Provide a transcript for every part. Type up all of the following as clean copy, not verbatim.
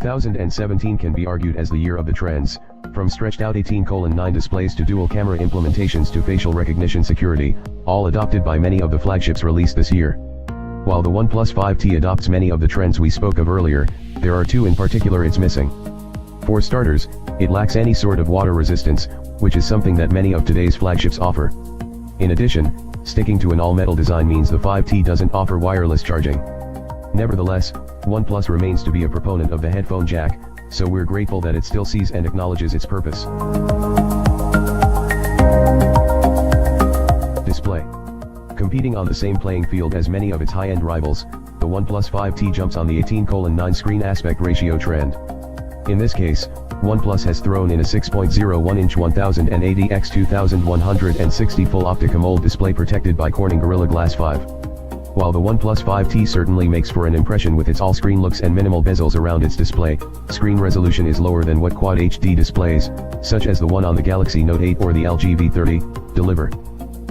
2017 can be argued as the year of the trends, from stretched out 18:9 displays to dual camera implementations to facial recognition security, all adopted by many of the flagships released this year. While the OnePlus 5T adopts many of the trends we spoke of earlier, there are two in particular it's missing. For starters, it lacks any sort of water resistance, which is something that many of today's flagships offer. In addition, sticking to an all-metal design means the 5T doesn't offer wireless charging. Nevertheless, OnePlus remains to be a proponent of the headphone jack, so we're grateful that it still sees and acknowledges its purpose. Display. Competing on the same playing field as many of its high-end rivals, the OnePlus 5T jumps on the 18:9 screen aspect ratio trend. In this case, OnePlus has thrown in a 6.01-inch 1080x2160 full Optic AMOLED display protected by Corning Gorilla Glass 5. While the OnePlus 5T certainly makes for an impression with its all-screen looks and minimal bezels around its display, screen resolution is lower than what Quad HD displays, such as the one on the Galaxy Note 8 or the LG V30, deliver.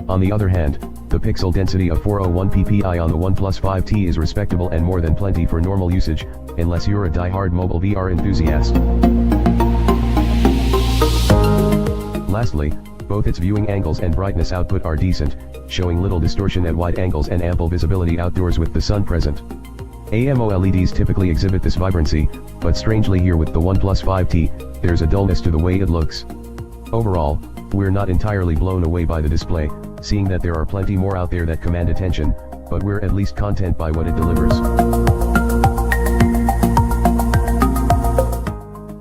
On the other hand, the pixel density of 401 ppi on the OnePlus 5T is respectable and more than plenty for normal usage, unless you're a die-hard mobile VR enthusiast. Lastly, both its viewing angles and brightness output are decent, showing little distortion at wide angles and ample visibility outdoors with the sun present. AMOLEDs typically exhibit this vibrancy, but strangely here with the OnePlus 5T, there's a dullness to the way it looks. Overall, we're not entirely blown away by the display, seeing that there are plenty more out there that command attention, but we're at least content by what it delivers.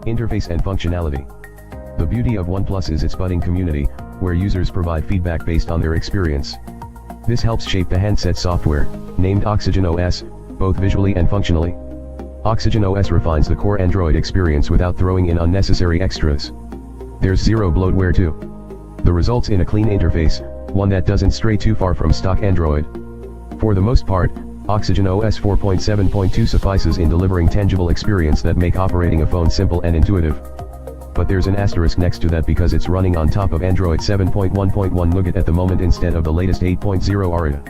Interface and functionality. The beauty of OnePlus is its budding community, where users provide feedback based on their experience. This helps shape the handset software, named Oxygen OS, both visually and functionally. Oxygen OS refines the core Android experience without throwing in unnecessary extras. There's zero bloatware too. The results in a clean interface, one that doesn't stray too far from stock Android. For the most part, Oxygen OS 4.7.2 suffices in delivering tangible experience that make operating a phone simple and intuitive. But there's an asterisk next to that because it's running on top of Android 7.1.1 Nougat at the moment instead of the latest 8.0 Aria.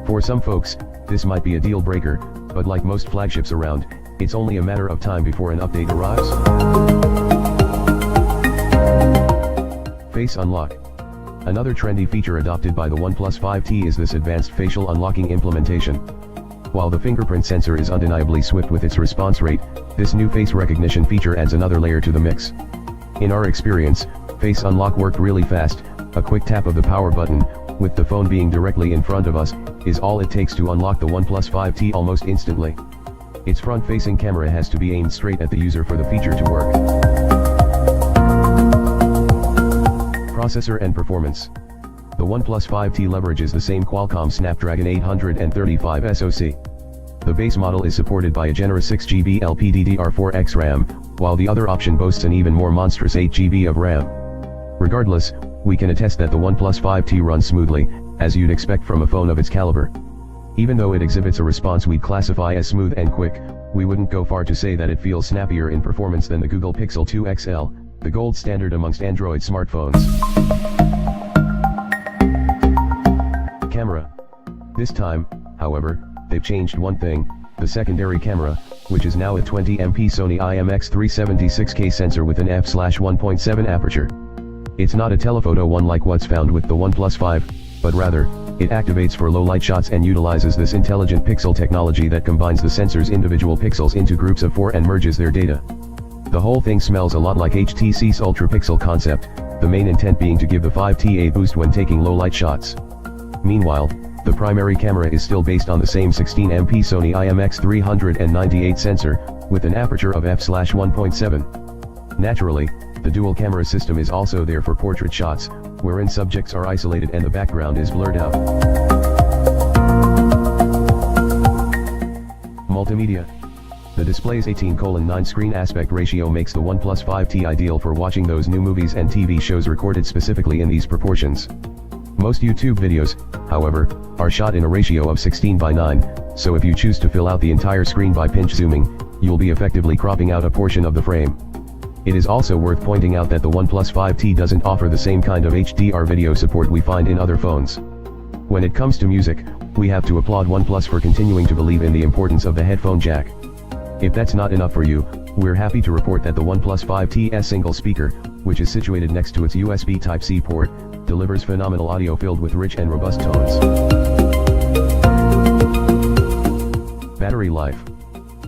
For some folks, this might be a deal breaker, but like most flagships around, it's only a matter of time before an update arrives. Face Unlock. Another trendy feature adopted by the OnePlus 5T is this advanced facial unlocking implementation. While the fingerprint sensor is undeniably swift with its response rate, this new face recognition feature adds another layer to the mix. In our experience, Face Unlock worked really fast. A quick tap of the power button, with the phone being directly in front of us, is all it takes to unlock the OnePlus 5T almost instantly. Its front-facing camera has to be aimed straight at the user for the feature to work. Processor and performance. The OnePlus 5T leverages the same Qualcomm Snapdragon 835 SoC. The base model is supported by a generous 6GB LPDDR4X RAM, while the other option boasts an even more monstrous 8GB of RAM. Regardless, we can attest that the OnePlus 5T runs smoothly, as you'd expect from a phone of its caliber. Even though it exhibits a response we'd classify as smooth and quick, we wouldn't go far to say that it feels snappier in performance than the Google Pixel 2 XL, the gold standard amongst Android smartphones. Camera. This time, however, they've changed one thing, the secondary camera, which is now a 20MP Sony IMX376K sensor with an f/1.7 aperture. It's not a telephoto one like what's found with the OnePlus 5, but rather, it activates for low light shots and utilizes this intelligent pixel technology that combines the sensor's individual pixels into groups of 4 and merges their data. The whole thing smells a lot like HTC's Ultra Pixel concept, the main intent being to give the 5T a boost when taking low light shots. Meanwhile, the primary camera is still based on the same 16MP Sony IMX398 sensor, with an aperture of f/1.7. Naturally, the dual camera system is also there for portrait shots, wherein subjects are isolated and the background is blurred out. Multimedia. The display's 18:9 screen aspect ratio makes the OnePlus 5T ideal for watching those new movies and TV shows recorded specifically in these proportions. Most YouTube videos, however, are shot in a ratio of 16:9, so if you choose to fill out the entire screen by pinch zooming, you'll be effectively cropping out a portion of the frame. It is also worth pointing out that the OnePlus 5T doesn't offer the same kind of HDR video support we find in other phones. When it comes to music, we have to applaud OnePlus for continuing to believe in the importance of the headphone jack. If that's not enough for you, we're happy to report that the OnePlus 5T's single speaker, which is situated next to its USB Type-C port, delivers phenomenal audio filled with rich and robust tones. Battery life.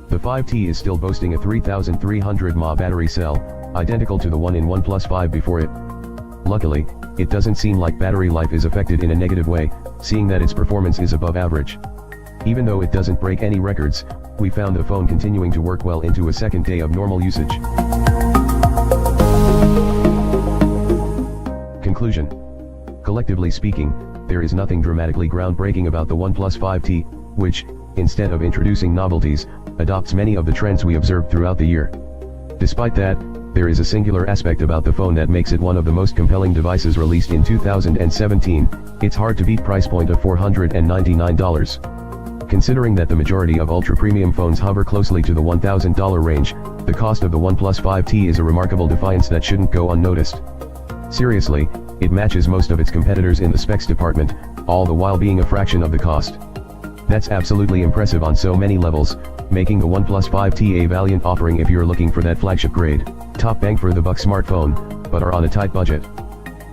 The 5T is still boasting a 3300 mAh battery cell, identical to the one in OnePlus 5 before it. Luckily, it doesn't seem like battery life is affected in a negative way, seeing that its performance is above average. Even though it doesn't break any records, we found the phone continuing to work well into a second day of normal usage. Conclusion. Collectively speaking, there is nothing dramatically groundbreaking about the OnePlus 5T, which, instead of introducing novelties, adopts many of the trends we observed throughout the year. Despite that, there is a singular aspect about the phone that makes it one of the most compelling devices released in 2017, its hard-to-beat price point of $499. Considering that the majority of ultra-premium phones hover closely to the $1,000 range, the cost of the OnePlus 5T is a remarkable defiance that shouldn't go unnoticed. Seriously, it matches most of its competitors in the specs department, all the while being a fraction of the cost. That's absolutely impressive on so many levels, making the OnePlus 5T a valiant offering if you're looking for that flagship grade, top bang for the buck smartphone, but are on a tight budget.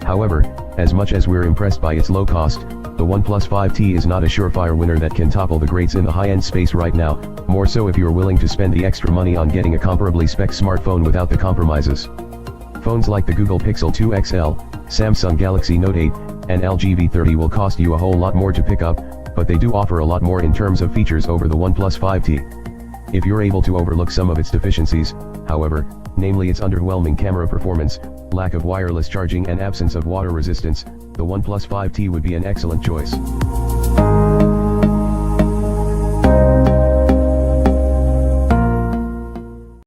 However, as much as we're impressed by its low cost, the OnePlus 5T is not a surefire winner that can topple the greats in the high-end space right now, more so if you're willing to spend the extra money on getting a comparably spec smartphone without the compromises. Phones like the Google Pixel 2 XL, Samsung Galaxy Note 8, and LG V30 will cost you a whole lot more to pick up, but they do offer a lot more in terms of features over the OnePlus 5T. If you're able to overlook some of its deficiencies, however, namely its underwhelming camera performance, lack of wireless charging and absence of water resistance, the OnePlus 5T would be an excellent choice.